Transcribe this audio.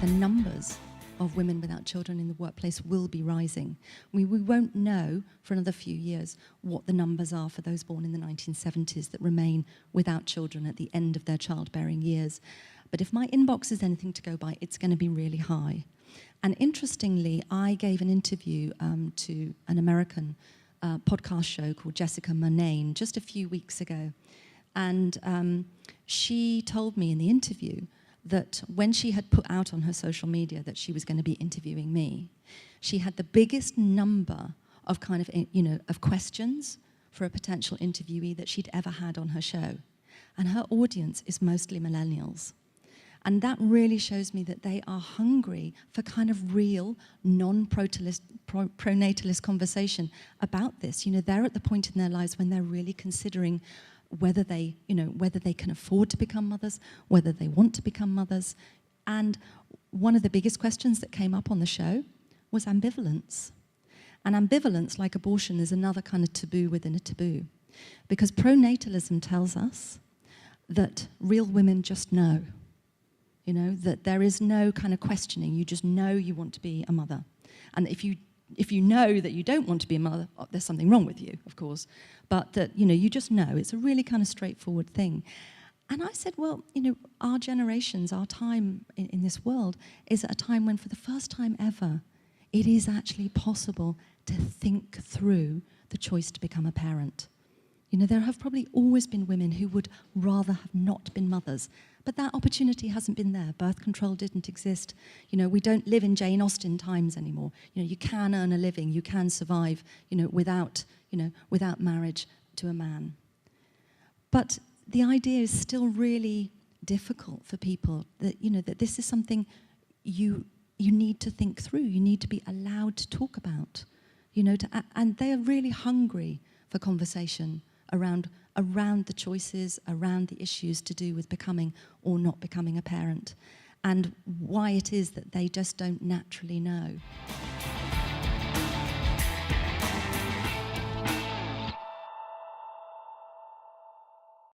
the numbers of women without children in the workplace will be rising. We won't know for another few years what the numbers are for those born in the 1970s that remain without children at the end of their childbearing years. But if my inbox is anything to go by, it's going to be really high. And interestingly, I gave an interview to an American podcast show called Jessica Murnane just a few weeks ago. And she told me in the interview that when she had put out on her social media that she was going to be interviewing me, she had the biggest number of of questions for a potential interviewee that she'd ever had on her show. And her audience is mostly millennials. And that really shows me that they are hungry for kind of real, pronatalist conversation about this. They're at the point in their lives when they're really considering whether they can afford to become mothers, whether they want to become mothers. And one of the biggest questions that came up on the show was ambivalence. And ambivalence, like abortion, is another kind of taboo within a taboo. Because pronatalism tells us that real women just know, that there is no kind of questioning. You just know you want to be a mother. And if you know that you don't want to be a mother, there's something wrong with you, of course, but that, you just know. It's a really kind of straightforward thing. And I said, well, our generations, our time in this world is at a time when, for the first time ever, it is actually possible to think through the choice to become a parent. There have probably always been women who would rather have not been mothers, but that opportunity hasn't been there. Birth control didn't exist. We don't live in Jane Austen times anymore. You can earn a living, you can survive, without marriage to a man. But the idea is still really difficult for people that, that this is something you need to think through. You need to be allowed to talk about, and they are really hungry for conversation around the choices, around the issues to do with becoming or not becoming a parent, and why it is that they just don't naturally know.